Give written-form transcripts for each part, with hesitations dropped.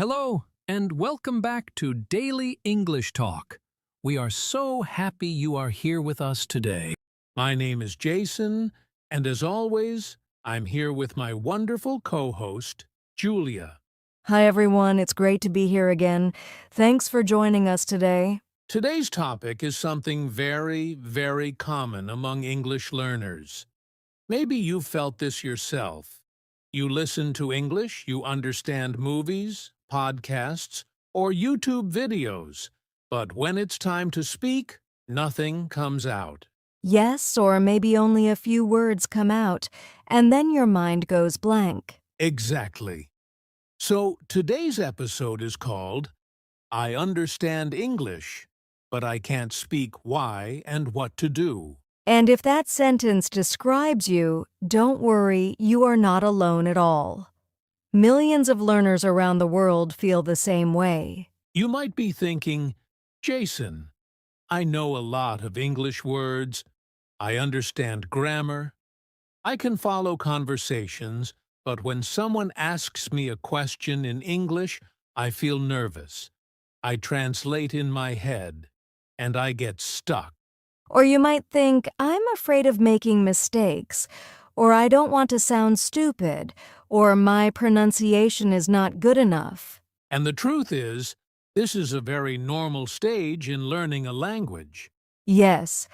Hello, and welcome back to Daily English Talk. We are so happy you are here with us today. My name is Jason, and as always, I'm here with my wonderful co-host, Julia. Hi, everyone. It's great to be here again. Thanks for joining us today. Today's topic is something very, very common among English learners. Maybe you've felt this yourself. You listen to English, you understand movies, podcasts, or YouTube videos, but when it's time to speak, nothing comes out. Yes, or maybe only a few words come out, and then your mind goes blank. Exactly. So today's episode is called I Understand English, but I Can't Speak Why and What to Do. And if that sentence describes you, don't worry, you are not alone at all. Millions of learners around the world feel the same way. You might be thinking, Jason, I know a lot of English words, I understand grammar, I can follow conversations, but when someone asks me a question in English, I feel nervous. I translate in my head, and I get stuck. Or you might think, I'm afraid of making mistakes, or I don't want to sound stupid, or my pronunciation is not good enough. And the truth is, this is a very normal stage in learning a language. Yes,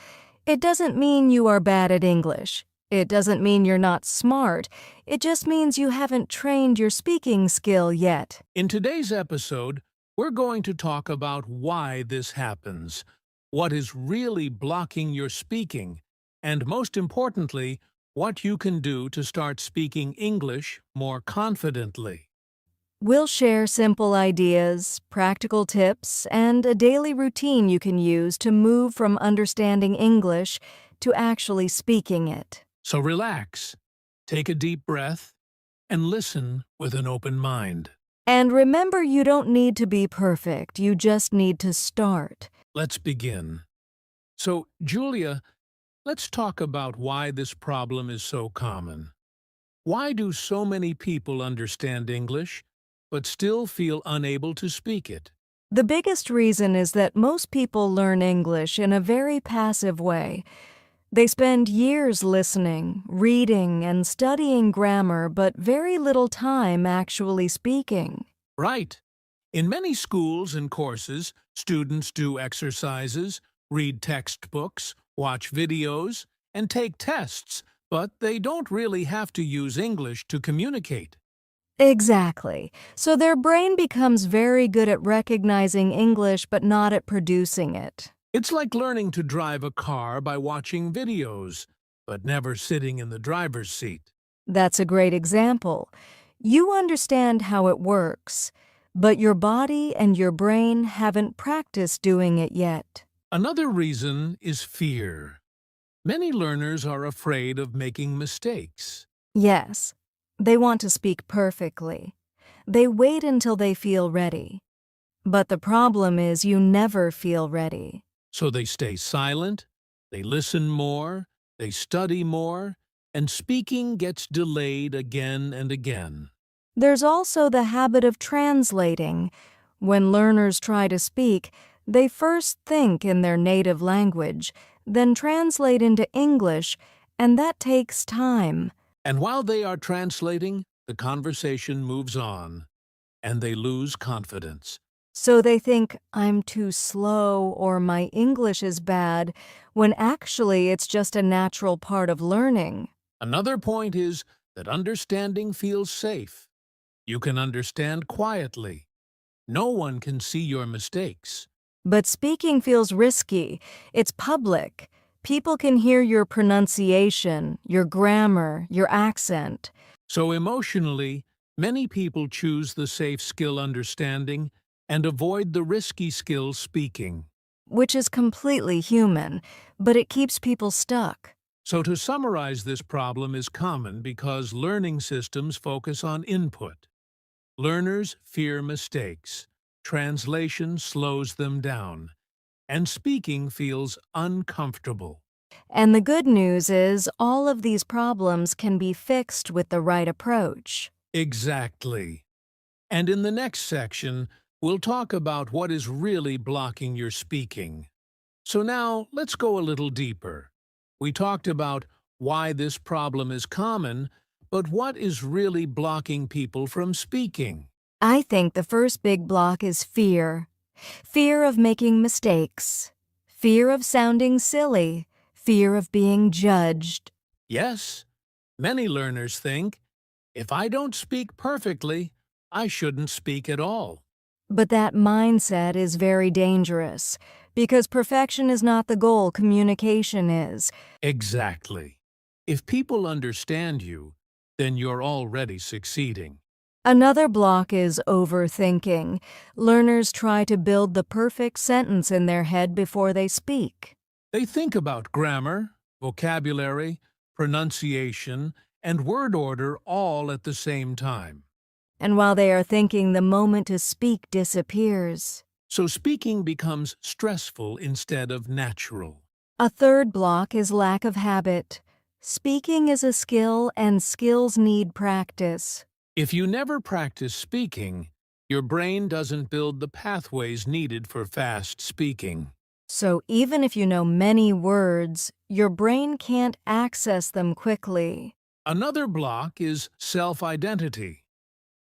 it doesn't mean you are bad at English. It doesn't mean you're not smart. It just means you haven't trained your speaking skill yet. In today's episode, we're going to talk about why this happens, what is really blocking your speaking, and most importantly, what you can do to start speaking English more confidently. We'll share simple ideas, practical tips, and a daily routine you can use to move from understanding English to actually speaking it. So relax, take a deep breath, and listen with an open mind. And remember, you don't need to be perfect. You just need to start. Let's begin. So, Julia, let's talk about why this problem is so common. Why do so many people understand English, but still feel unable to speak it? The biggest reason is that most people learn English in a very passive way. They spend years listening, reading, and studying grammar, but very little time actually speaking. Right. In many schools and courses, students do exercises, read textbooks, watch videos, and take tests, but they don't really have to use English to communicate. Exactly. So their brain becomes very good at recognizing English but not at producing it. It's like learning to drive a car by watching videos, but never sitting in the driver's seat. That's a great example. You understand how it works, but your body and your brain haven't practiced doing it yet. Another reason is fear. Many learners are afraid of making mistakes. Yes, they want to speak perfectly. They wait until they feel ready. But the problem is you never feel ready. So they stay silent, they listen more, they study more, and speaking gets delayed again and again. There's also the habit of translating. When learners try to speak, they first think in their native language, then translate into English, and that takes time. And while they are translating, the conversation moves on, and they lose confidence. So they think, I'm too slow or my English is bad, when actually it's just a natural part of learning. Another point is that understanding feels safe. You can understand quietly. No one can see your mistakes. But speaking feels risky. It's public. People can hear your pronunciation, your grammar, your accent. So emotionally, many people choose the safe skill understanding and avoid the risky skill speaking. Which is completely human, but it keeps people stuck. So to summarize, this problem is common because learning systems focus on input. Learners fear mistakes. Translation slows them down. And speaking feels uncomfortable. And the good news is all of these problems can be fixed with the right approach. Exactly. And in the next section, we'll talk about what is really blocking your speaking. So now, let's go a little deeper. We talked about why this problem is common, but what is really blocking people from speaking? I think the first big block is fear. Fear of making mistakes. Fear of sounding silly. Fear of being judged. Yes, many learners think, if I don't speak perfectly, I shouldn't speak at all. But that mindset is very dangerous because perfection is not the goal, communication is. Exactly. If people understand you, then you're already succeeding. Another block is overthinking. Learners try to build the perfect sentence in their head before they speak. They think about grammar, vocabulary, pronunciation, and word order all at the same time. And while they are thinking, the moment to speak disappears. So speaking becomes stressful instead of natural. A third block is lack of habit. Speaking is a skill, and skills need practice. If you never practice speaking, your brain doesn't build the pathways needed for fast speaking. So even if you know many words, your brain can't access them quickly. Another block is self-identity.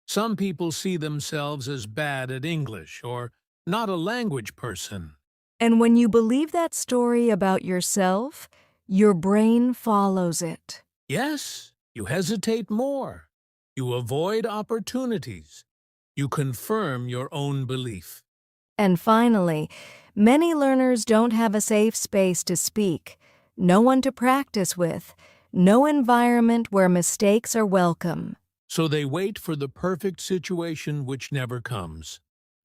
Some people see themselves as bad at English or not a language person. And when you believe that story about yourself, your brain follows it. Yes, you hesitate more. You avoid opportunities. You confirm your own belief. And finally, many learners don't have a safe space to speak, no one to practice with, no environment where mistakes are welcome. So they wait for the perfect situation which never comes.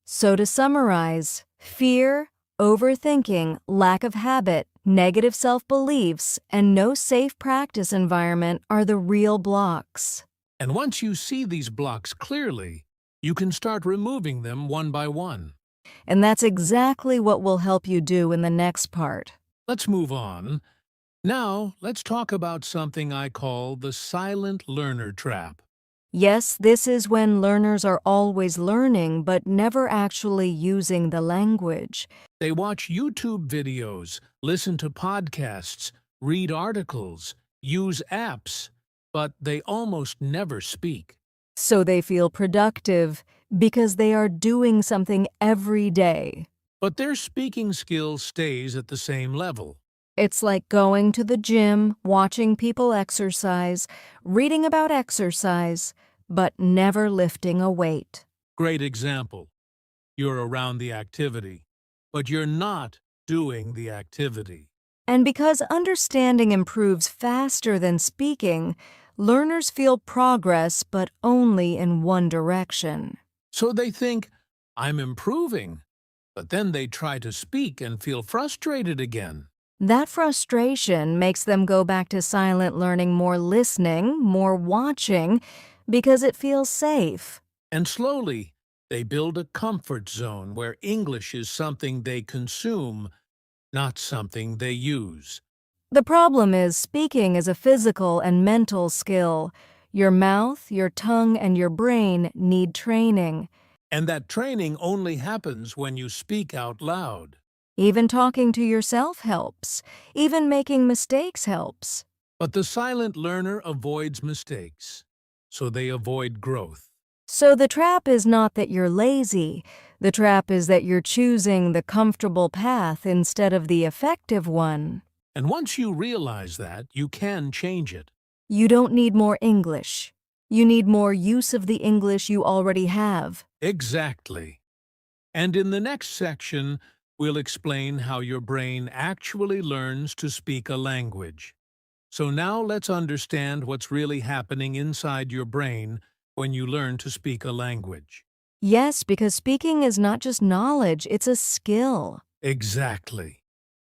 So to summarize, fear, overthinking, lack of habit, negative self-beliefs, and no safe practice environment are the real blocks. And once you see these blocks clearly, you can start removing them one by one. And that's exactly what we'll help you do in the next part. Let's move on. Now, let's talk about something I call the silent learner trap. Yes, this is when learners are always learning but never actually using the language. They watch YouTube videos, listen to podcasts, read articles, use apps, but they almost never speak. So they feel productive because they are doing something every day. But their speaking skill stays at the same level. It's like going to the gym, watching people exercise, reading about exercise, but never lifting a weight. Great example. You're around the activity, but you're not doing the activity. And because understanding improves faster than speaking, learners feel progress but only in one direction. So they think, I'm improving, but then they try to speak and feel frustrated again. That frustration makes them go back to silent learning, more listening, more watching, because it feels safe. And slowly, they build a comfort zone where English is something they consume, not something they use. The problem is speaking is a physical and mental skill. Your mouth, your tongue, and your brain need training. And that training only happens when you speak out loud. Even talking to yourself helps. Even making mistakes helps. But the silent learner avoids mistakes, so they avoid growth. So the trap is not that you're lazy. The trap is that you're choosing the comfortable path instead of the effective one. And once you realize that, you can change it. You don't need more English. You need more use of the English you already have. Exactly. And in the next section, we'll explain how your brain actually learns to speak a language. So now let's understand what's really happening inside your brain when you learn to speak a language. Yes, because speaking is not just knowledge, it's a skill. Exactly.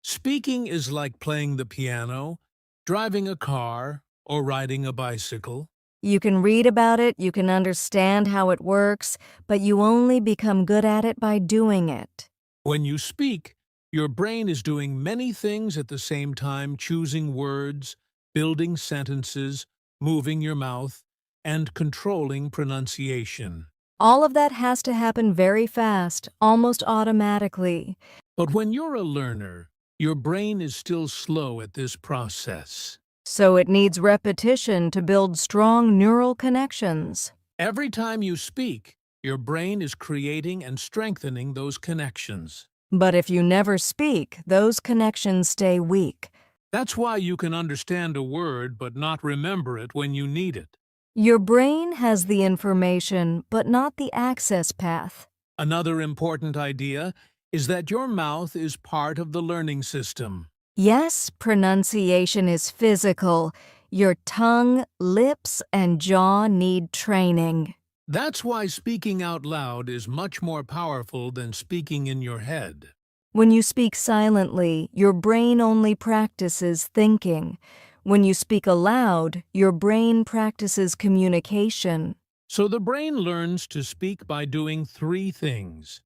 Speaking is like playing the piano, driving a car, or riding a bicycle. You can read about it, you can understand how it works, but you only become good at it by doing it. When you speak, your brain is doing many things at the same time, choosing words, building sentences, moving your mouth, and controlling pronunciation. All of that has to happen very fast, almost automatically. But when you're a learner, your brain is still slow at this process. So it needs repetition to build strong neural connections. Every time you speak, your brain is creating and strengthening those connections. But if you never speak, those connections stay weak. That's why you can understand a word but not remember it when you need it. Your brain has the information, but not the access path. Another important idea is that your mouth is part of the learning system. Yes, pronunciation is physical. Your tongue, lips, and jaw need training. That's why speaking out loud is much more powerful than speaking in your head. When you speak silently, your brain only practices thinking. When you speak aloud, your brain practices communication. So the brain learns to speak by doing three things: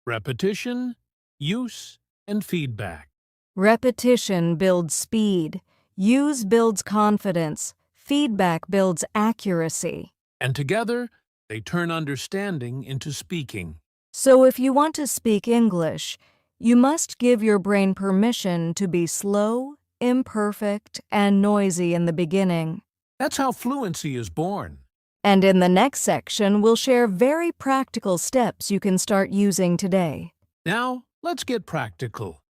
repetition, use, and feedback. Repetition builds speed. Use builds confidence. Feedback builds accuracy. And together, they turn understanding into speaking. So if you want to speak English, you must give your brain permission to be slow, imperfect, and noisy in the beginning. That's how fluency is born. And in the next section, we'll share very practical steps you can start using today. Now, let's get practical.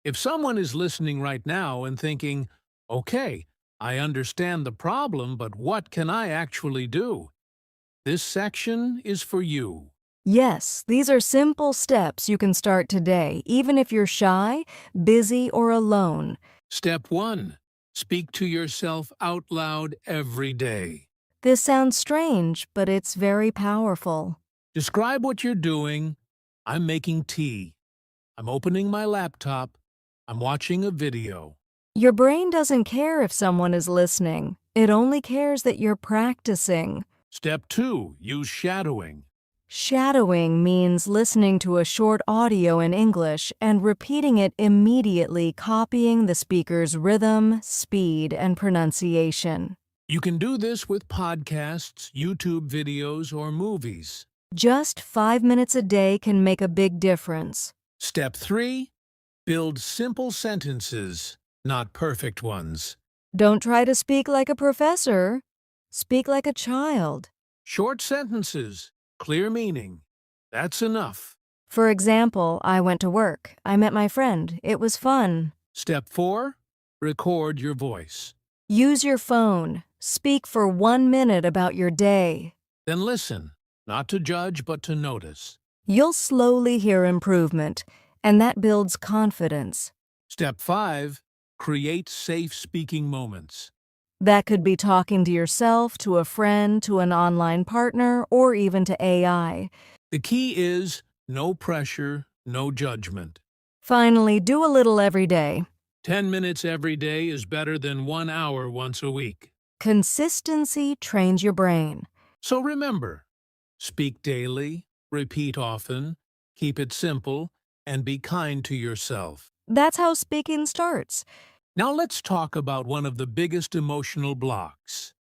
If someone is listening right now and thinking, okay, I understand the problem, but what can I actually do? This section is for you. Yes, these are simple steps you can start today, even if you're shy, busy, or alone. Step 1. Speak to yourself out loud every day. This sounds strange, but it's very powerful. Describe what you're doing. I'm making tea. I'm opening my laptop. I'm watching a video. Your brain doesn't care if someone is listening. It only cares that you're practicing. Step 2. Use shadowing. Shadowing means listening to a short audio in English and repeating it immediately, copying the speaker's rhythm, speed, and pronunciation. You can do this with podcasts, YouTube videos, or movies. Just 5 minutes a day can make a big difference. Step 3. Build simple sentences, not perfect ones. Don't try to speak like a professor. Speak like a child. Short sentences, clear meaning. That's enough. For example, I went to work. I met my friend. It was fun. Step 4. Record your voice. Use your phone. Speak for 1 minute about your day. Then listen, not to judge but to notice. You'll slowly hear improvement, and that builds confidence. Step 5. Create safe speaking moments. That could be talking to yourself, to a friend, to an online partner, or even to AI. The key is no pressure, no judgment. Finally, do a little every day. 10 minutes every day is better than 1 hour once a week. Consistency trains your brain. So remember, speak daily, repeat often, keep it simple, and be kind to yourself. That's how speaking starts. Now let's talk about one of the biggest emotional blocks: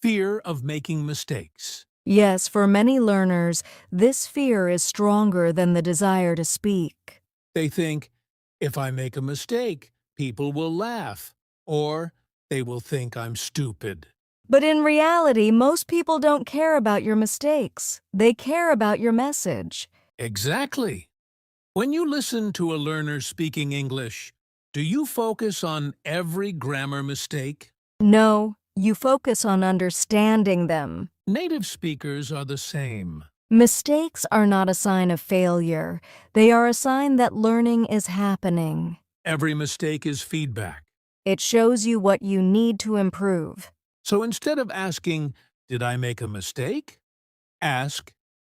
fear of making mistakes. Yes, for many learners, this fear is stronger than the desire to speak. They think, if I make a mistake, people will laugh, or they will think I'm stupid. But in reality, most people don't care about your mistakes. They care about your message. Exactly. When you listen to a learner speaking English, do you focus on every grammar mistake? No, you focus on understanding them. Native speakers are the same. Mistakes are not a sign of failure. They are a sign that learning is happening. Every mistake is feedback. It shows you what you need to improve. So instead of asking, did I make a mistake? Ask,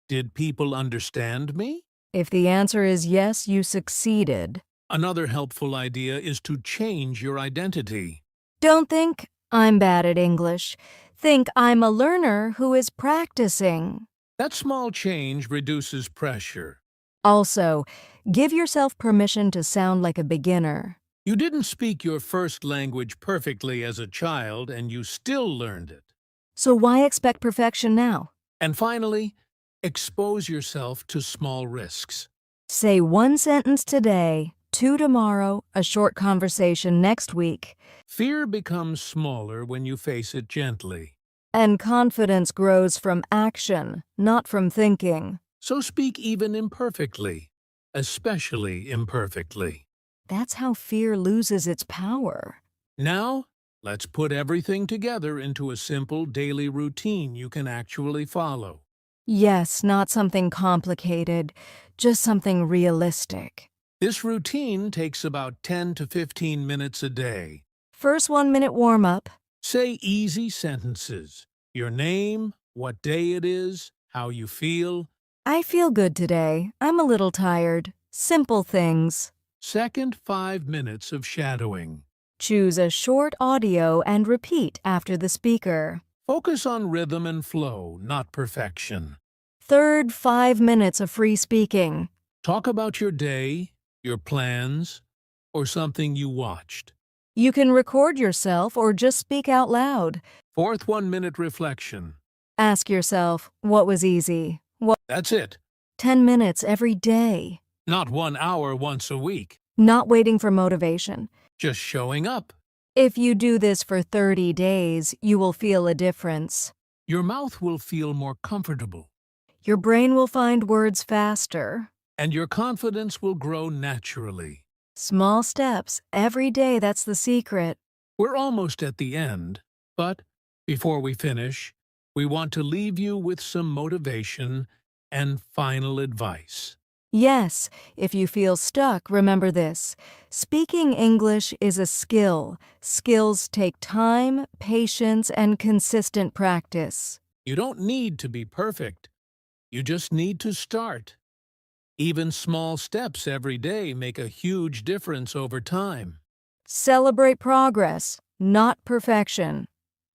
did people understand me? If the answer is yes, you succeeded. Another helpful idea is to change your identity. Don't think, I'm bad at English. Think I'm a learner who is practicing. That small change reduces pressure. Also, give yourself permission to sound like a beginner. You didn't speak your first language perfectly as a child, and you still learned it. So why expect perfection now? And finally, Expose yourself to small risks. Say one sentence today, two tomorrow, a short conversation next week. Fear becomes smaller when you face it gently. And confidence grows from action, not from thinking. So speak even imperfectly, especially imperfectly. That's how fear loses its power. Now, let's put everything together into a simple daily routine you can actually follow. Yes, not something complicated, just something realistic. This routine takes about 10 to 15 minutes a day. First 1 minute warm-up. Say easy sentences. Your name, what day it is, how you feel. I feel good today. I'm a little tired. Simple things. Second, 5 minutes of shadowing. Choose a short audio and repeat after the speaker. Focus on rhythm and flow, not perfection. Third, 5 minutes of free speaking. Talk about your day, your plans, or something you watched. You can record yourself or just speak out loud. Fourth, 1 minute reflection. Ask yourself, what was easy? What? That's it. 10 minutes every day. Not 1 hour once a week. Not waiting for motivation. Just showing up. If you do this for 30 days, you will feel a difference. Your mouth will feel more comfortable, Your brain will find words faster. and your confidence will grow naturally. Small steps, every day, that's the secret. We're almost at the end, but before we finish, we want to leave you with some motivation and final advice. Yes, if you feel stuck, remember this. Speaking English is a skill. Skills take time, patience, and consistent practice. You don't need to be perfect. You just need to start. Even small steps every day make a huge difference over time. Celebrate progress, not perfection.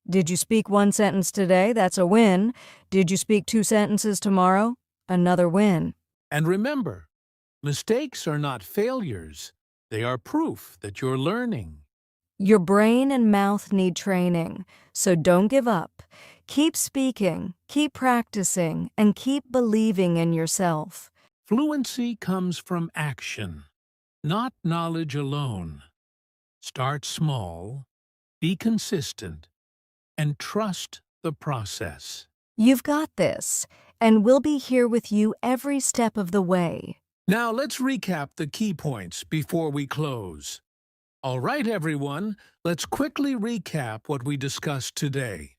Did you speak one sentence today? That's a win. Did you speak 2 sentences tomorrow? Another win. And remember, mistakes are not failures. They are proof that you're learning. Your brain and mouth need training, so don't give up. Keep speaking, keep practicing, and keep believing in yourself. Fluency comes from action, not knowledge alone. Start small, be consistent, and trust the process. You've got this, and we'll be here with you every step of the way. Now let's recap the key points before we close. All right, everyone, let's quickly recap what we discussed today.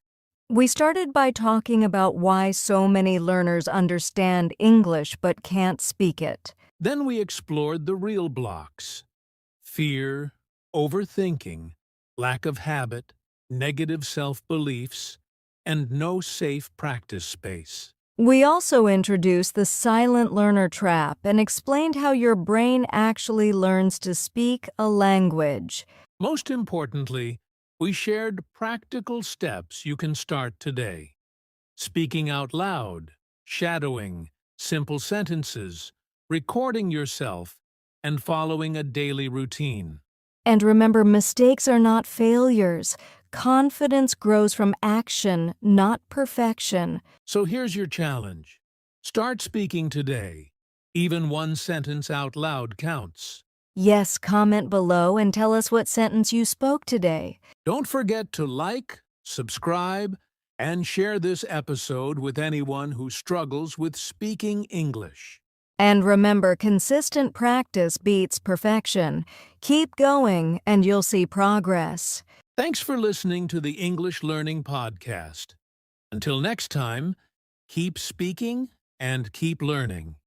We started by talking about why so many learners understand English but can't speak it. Then we explored the real blocks: fear, overthinking, lack of habit, negative self-beliefs, and no safe practice space. We also introduced the silent learner trap and explained how your brain actually learns to speak a language. Most importantly, we shared practical steps you can start today. Speaking out loud, shadowing, simple sentences, recording yourself, and following a daily routine. And remember, mistakes are not failures. Confidence grows from action, not perfection. So here's your challenge. Start speaking today. Even one sentence out loud counts. Yes, comment below and tell us what sentence you spoke today. Don't forget to like, subscribe, and share this episode with anyone who struggles with speaking English. And remember, consistent practice beats perfection. Keep going and you'll see progress. Thanks for listening to the English Learning Podcast. Until next time, keep speaking and keep learning.